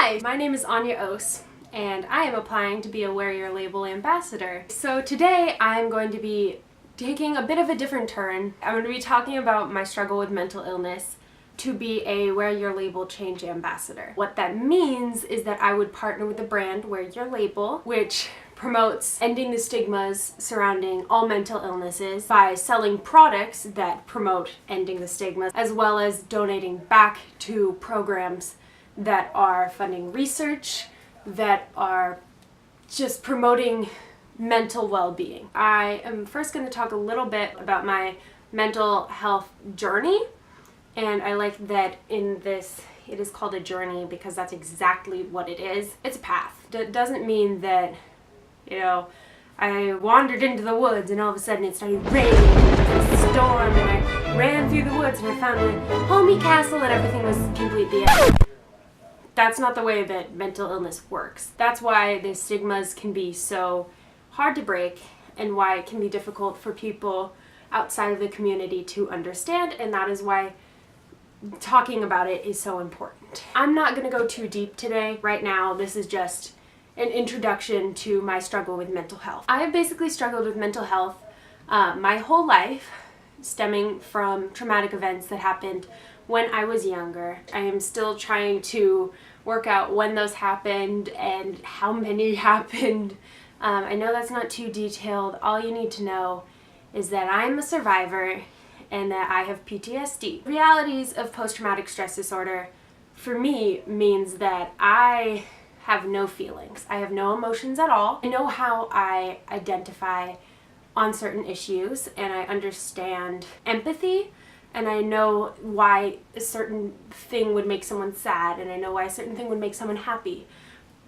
Hi, my name is Anya Ose, and I am applying to be a Wear Your Label ambassador. So today I'm going to be taking a bit of a different turn. I'm going to be talking about my struggle with mental illness to be a Wear Your Label change ambassador. What that means is that I would partner with the brand Wear Your Label, which promotes ending the stigmas surrounding all mental illnesses by selling products that promote ending the stigmas, as well as donating back to programs that are funding research, that are just promoting mental well-being. I am first going to talk a little bit about my mental health journey, and I like that in this it is called a journey because that's exactly what it is. It's a path. It doesn't mean that, I wandered into the woods and all of a sudden it started raining and there was a storm and I ran through the woods and I found a homey castle and everything was completely empty. That's not the way that mental illness works. That's why the stigmas can be so hard to break and why it can be difficult for people outside of the community to understand, and that is why talking about it is so important. I'm not going to go too deep today. Right now, this is just an introduction to my struggle with mental health. I have basically struggled with mental health my whole life, stemming from traumatic events that happened when I was younger. I am still trying to work out when those happened and how many happened. I know that's not too detailed. All you need to know is that I'm a survivor and that I have PTSD. Realities of post-traumatic stress disorder for me means that I have no feelings. I have no emotions at all. I know how I identify on certain issues and I understand empathy, and I know why a certain thing would make someone sad, and I know why a certain thing would make someone happy.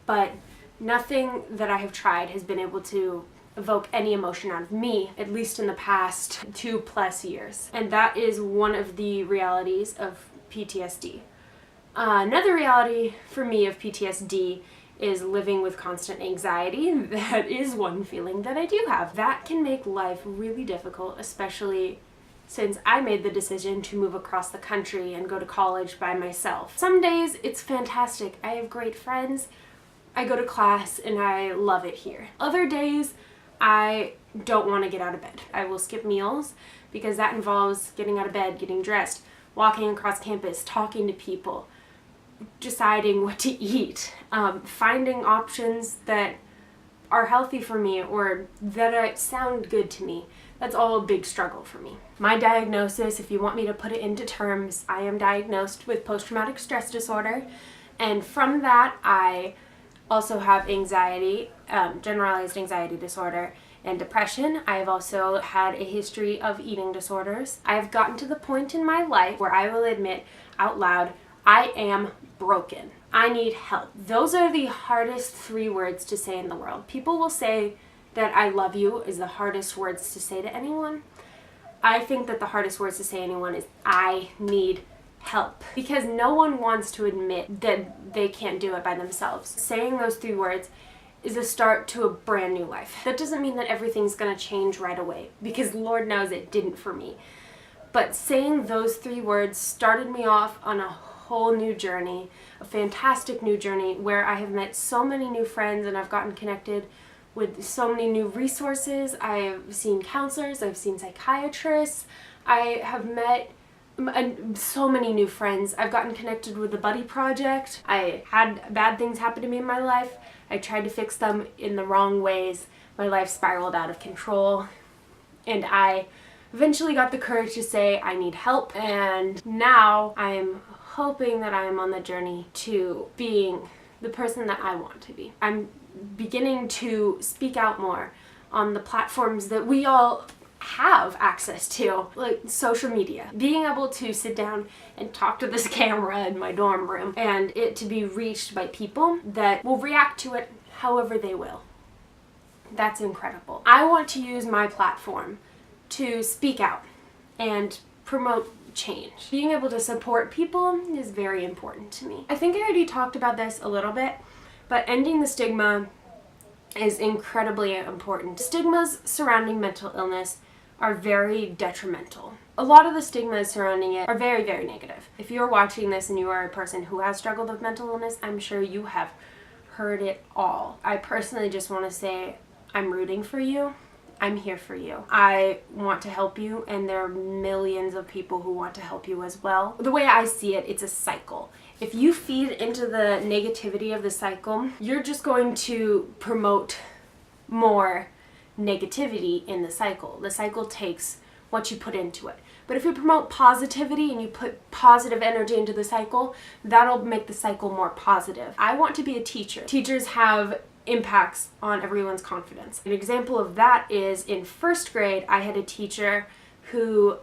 But nothing that I have tried has been able to evoke any emotion out of me, at least in the past 2+ years. And that is one of the realities of PTSD. Another reality for me of PTSD is living with constant anxiety. That is one feeling that I do have. That can make life really difficult, especially since I made the decision to move across the country and go to college by myself. Some days it's fantastic. I have great friends. I go to class and I love it here. Other days I don't want to get out of bed. I will skip meals because that involves getting out of bed, getting dressed, walking across campus, talking to people, deciding what to eat, finding options that are healthy for me or that sound good to me. That's all a big struggle for me. My diagnosis, if you want me to put it into terms, I am diagnosed with post-traumatic stress disorder, and from that I also have anxiety, generalized anxiety disorder, and depression. I have also had a history of eating disorders. I have gotten to the point in my life where I will admit out loud, I am broken. I need help. Those are the hardest 3 words to say in the world. People will say that I love you is the hardest words to say to anyone. I think that the hardest words to say to anyone is I need help, because no one wants to admit that they can't do it by themselves. Saying those 3 words is a start to a brand new life. That doesn't mean that everything's gonna change right away, because Lord knows it didn't for me. But saying those 3 words started me off on a whole new journey, a fantastic new journey where I have met so many new friends and I've gotten connected with so many new resources. I've seen counselors, I've seen psychiatrists, I have met so many new friends. I've gotten connected with the Buddy Project. I had bad things happen to me in my life. I tried to fix them in the wrong ways. My life spiraled out of control, and I eventually got the courage to say I need help, and now I am hoping that I am on the journey to being the person that I want to be. I'm beginning to speak out more on the platforms that we all have access to, like social media. Being able to sit down and talk to this camera in my dorm room and it to be reached by people that will react to it however they will. That's incredible. I want to use my platform to speak out and promote change. Being able to support people is very important to me. I think I already talked about this a little bit, but ending the stigma is incredibly important. Stigmas surrounding mental illness are very detrimental. A lot of the stigmas surrounding it are very, very negative. If you're watching this and you are a person who has struggled with mental illness, I'm sure you have heard it all. I personally just want to say I'm rooting for you. I'm here for you. I want to help you, and there are millions of people who want to help you as well. The way I see it, it's a cycle. If you feed into the negativity of the cycle, you're just going to promote more negativity in the cycle. The cycle takes what you put into it. But if you promote positivity and you put positive energy into the cycle, that'll make the cycle more positive. I want to be a teacher. Teachers have impacts on everyone's confidence. An example of that is in first grade, I had a teacher who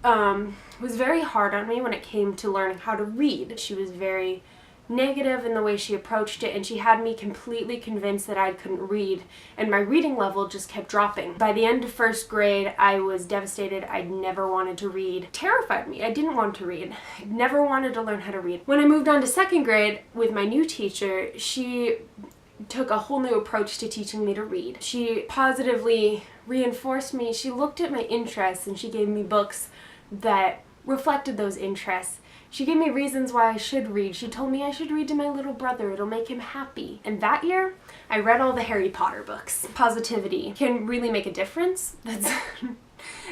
was very hard on me when it came to learning how to read. She was very negative in the way she approached it, and she had me completely convinced that I couldn't read, and my reading level just kept dropping. By the end of first grade, I was devastated. I never wanted to read. It terrified me. I didn't want to read. I never wanted to learn how to read. When I moved on to second grade with my new teacher, she took a whole new approach to teaching me to read. She positively reinforced me. She looked at my interests and she gave me books that reflected those interests. She gave me reasons why I should read. She told me I should read to my little brother. It'll make him happy. And that year, I read all the Harry Potter books. Positivity can really make a difference. That's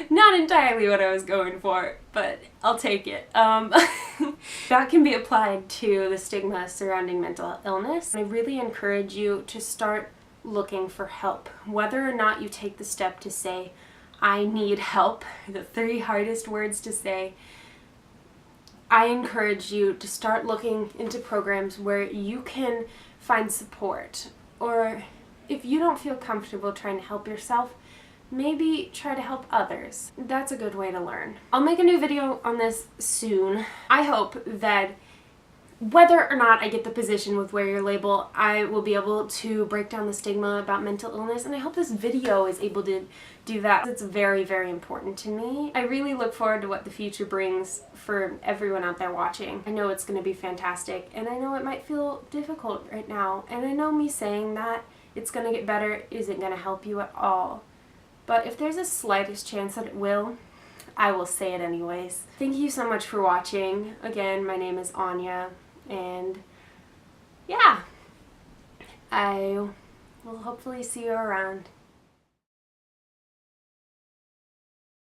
not entirely what I was going for, but I'll take it. That can be applied to the stigma surrounding mental illness. I really encourage you to start looking for help. Whether or not you take the step to say, I need help, the 3 hardest words to say, I encourage you to start looking into programs where you can find support. Or if you don't feel comfortable trying to help yourself, maybe try to help others. That's a good way to learn. I'll make a new video on this soon. I hope that whether or not I get the position with Wear Your Label, I will be able to break down the stigma about mental illness, and I hope this video is able to do that. It's very, very important to me. I really look forward to what the future brings for everyone out there watching. I know it's going to be fantastic, and I know it might feel difficult right now, and I know me saying that it's going to get better isn't going to help you at all. But if there's a slightest chance that it will, I will say it anyways. Thank you so much for watching. Again, my name is Anya, and yeah, I will hopefully see you around.